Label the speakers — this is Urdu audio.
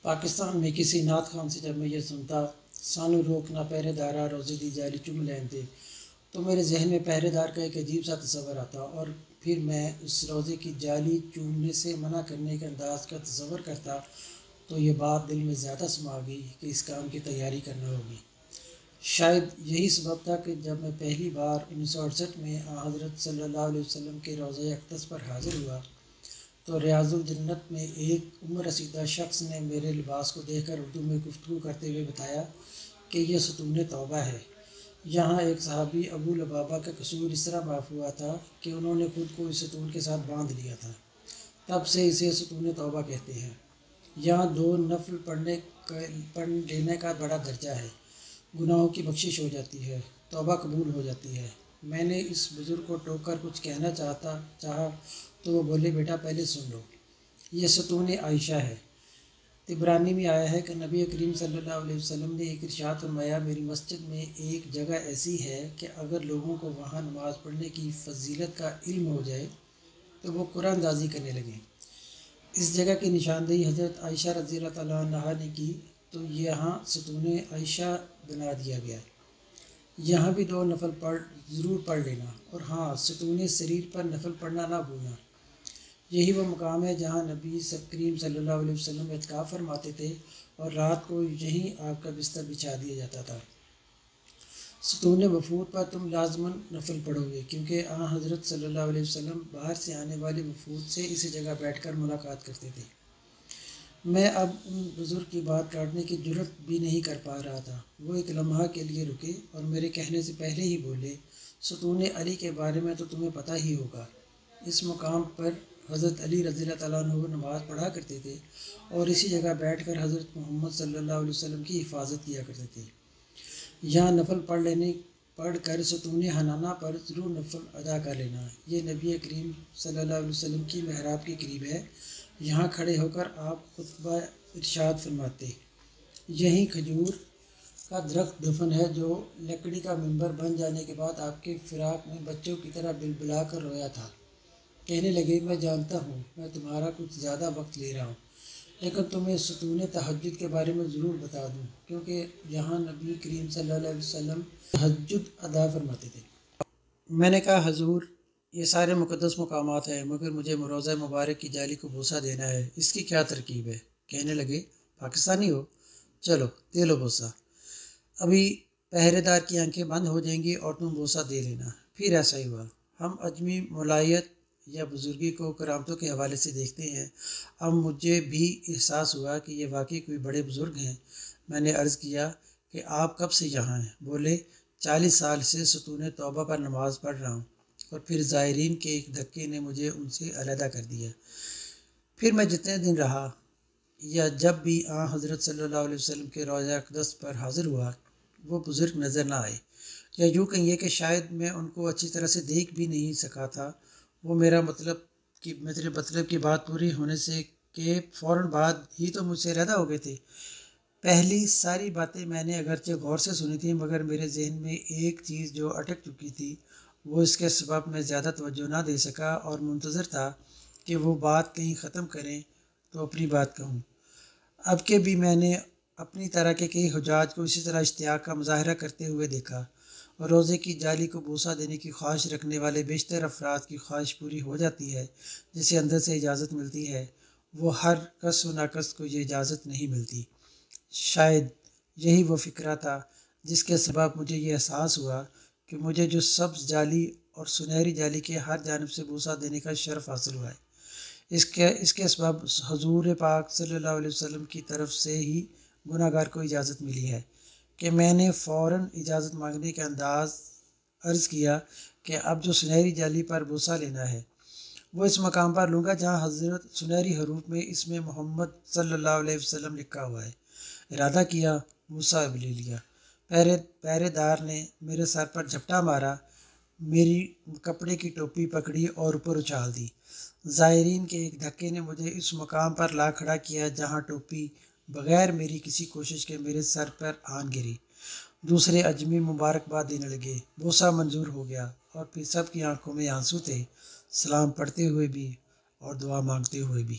Speaker 1: پاکستان میں کسی نعت خان سے جب میں یہ سنتا سانو روکنا پہرے دارا روزے دی جالی چم لین دے، تو میرے ذہن میں پہرے دار کا ایک عجیب سا تصور آتا اور پھر میں اس روزے کی جالی چومنے سے منع کرنے کے انداز کا تصور کرتا تو یہ بات دل میں زیادہ سما گئی کہ اس کام کی تیاری کرنا ہوگی۔ شاید یہی سبب تھا کہ جب میں پہلی بار 1968 میں حضرت صلی اللہ علیہ وسلم کے روضہ اقدس پر حاضر ہوا تو ریاض الجنت میں ایک عمر رسیدہ شخص نے میرے لباس کو دیکھ کر اردو میں گفتگو کرتے ہوئے بتایا کہ یہ ستون توبہ ہے۔ یہاں ایک صحابی ابو لبابہ کا قصور اس طرح معاف ہوا تھا کہ انہوں نے خود کو اس ستون کے ساتھ باندھ لیا تھا، تب سے اسے ستون توبہ کہتے ہیں۔ یہاں 2 نفل پڑھ لینے کا بڑا درجہ ہے، گناہوں کی بخشش ہو جاتی ہے، توبہ قبول ہو جاتی ہے۔ میں نے اس بزرگ کو ٹوک کر کچھ کہنا چاہا تو وہ بولے، بیٹا پہلے سن لو، یہ ستون عائشہ ہے۔ طبرانی میں آیا ہے کہ نبی کریم صلی اللہ علیہ وسلم نے ایک ارشاد فرمایا، میری مسجد میں ایک جگہ ایسی ہے کہ اگر لوگوں کو وہاں نماز پڑھنے کی فضیلت کا علم ہو جائے تو وہ قرآن اندازی کرنے لگیں۔ اس جگہ کی نشاندہی حضرت عائشہ رضی اللہ تعالیٰ عنہا نے کی تو یہاں ستون عائشہ بنا دیا گیا۔ یہاں بھی 2 نفل ضرور پڑھ لینا، اور ہاں، ستون سریر پر نفل پڑھنا نہ بھولنا۔ یہی وہ مقام ہے جہاں نبی کریم صلی اللہ علیہ وسلم اعتکاف فرماتے تھے اور رات کو یہیں آپ کا بستر بچھا دیا جاتا تھا۔ ستون وفود پر تم لازماً نفل پڑھو گے، کیونکہ حضرت صلی اللہ علیہ وسلم باہر سے آنے والے وفود سے اسی جگہ بیٹھ کر ملاقات کرتے تھے۔ میں اب ان بزرگ کی بات کاٹنے کی جرات بھی نہیں کر پا رہا تھا۔ وہ ایک لمحہ کے لیے رکے اور میرے کہنے سے پہلے ہی بولے، ستون علی کے بارے میں تو تمہیں پتہ ہی ہوگا۔ اس مقام پر حضرت علی رضی اللہ تعالیٰ عنہ نماز پڑھا کرتے تھے اور اسی جگہ بیٹھ کر حضرت محمد صلی اللہ علیہ وسلم کی حفاظت کیا کرتے تھے۔ یہاں نفل پڑھ کر ستون حنانہ پر ضرور نفل ادا کر لینا۔ یہ نبی کریم صلی اللہ علیہ وسلم کی محراب کے قریب ہے۔ یہاں کھڑے ہو کر آپ خطبہ ارشاد فرماتے، یہیں کھجور کا درخت دفن ہے جو لکڑی کا ممبر بن جانے کے بعد آپ کے فراق میں بچوں کی طرح بلبلا کر رویا تھا۔ کہنے لگے، میں جانتا ہوں میں تمہارا کچھ زیادہ وقت لے رہا ہوں، لیکن تمہیں ستون تہجد کے بارے میں ضرور بتا دوں، کیونکہ یہاں نبی کریم صلی اللہ علیہ وسلم تہجد ادا فرماتے تھے۔ میں نے کہا، حضور، یہ سارے مقدس مقامات ہیں، مگر مجھے روضہ مبارک کی جالی کو بوسہ دینا ہے، اس کی کیا ترکیب ہے؟ کہنے لگے، پاکستانی ہو؟ چلو دے لو بوسہ، ابھی پہرے دار کی آنکھیں بند ہو جائیں گی اور تم بوسہ دے لینا۔ پھر ایسا ہی ہوا۔ ہم عجمی ملائیت یا بزرگی کو کرامتوں کے حوالے سے دیکھتے ہیں۔ اب مجھے بھی احساس ہوا کہ یہ واقعی کوئی بڑے بزرگ ہیں۔ میں نے عرض کیا کہ آپ کب سے یہاں ہیں؟ بولے، 40 سال سے ستون توبہ پر نماز پڑھ رہا ہوں، اور پھر زائرین کے ایک دھکے نے مجھے ان سے علیحدہ کر دیا۔ پھر میں جتنے دن رہا یا جب بھی حضرت صلی اللہ علیہ وسلم کے روضہ اقدس پر حاضر ہوا، وہ بزرگ نظر نہ آئے، یا یوں کہیے کہ شاید میں ان کو اچھی طرح سے دیکھ بھی نہیں سکا تھا۔ وہ میرے مطلب کی بات پوری ہونے سے کہ فوراً بعد ہی تو مجھ سے علیحدہ ہو گئے تھے۔ پہلی ساری باتیں میں نے اگرچہ غور سے سنی تھیں، مگر میرے ذہن میں ایک چیز جو اٹک چکی تھی، وہ اس کے سبب میں زیادہ توجہ نہ دے سکا اور منتظر تھا کہ وہ بات کہیں ختم کریں تو اپنی بات کہوں۔ اب کہ بھی میں نے اپنی طرح کے کئی حجاج کو اسی طرح اشتیاق کا مظاہرہ کرتے ہوئے دیکھا، اور روزے کی جالی کو بوسہ دینے کی خواہش رکھنے والے بیشتر افراد کی خواہش پوری ہو جاتی ہے، جسے اندر سے اجازت ملتی ہے، وہ ہر کس و ناکس کو یہ اجازت نہیں ملتی۔ شاید یہی وہ فکرہ تھا جس کے سبب مجھے یہ احساس ہوا کہ مجھے جو سبز جالی اور سنہری جالی کے ہر جانب سے بوسہ دینے کا شرف حاصل ہوا ہے، اس کے سبب حضور پاک صلی اللہ علیہ وسلم کی طرف سے ہی گناہ گار کو اجازت ملی ہے کہ میں نے فوراً اجازت مانگنے کے انداز عرض کیا کہ اب جو سنہری جالی پر بوسہ لینا ہے وہ اس مقام پر لوں گا جہاں حضرت سنہری حروف میں اس میں محمد صلی اللہ علیہ وسلم لکھا ہوا ہے۔ ارادہ کیا، بوسہ لے لیا۔ پہرے دار نے میرے سر پر جھپٹا مارا، میری کپڑے کی ٹوپی پکڑی اور اوپر اچھال دی۔ زائرین کے ایک دھکے نے مجھے اس مقام پر لا کھڑا کیا جہاں ٹوپی بغیر میری کسی کوشش کے میرے سر پر آن گری۔ دوسرے اجمی مبارکباد دینے لگے، بوسہ منظور ہو گیا، اور پھر سب کی آنکھوں میں آنسو تھے، سلام پڑھتے ہوئے بھی اور دعا مانگتے ہوئے بھی۔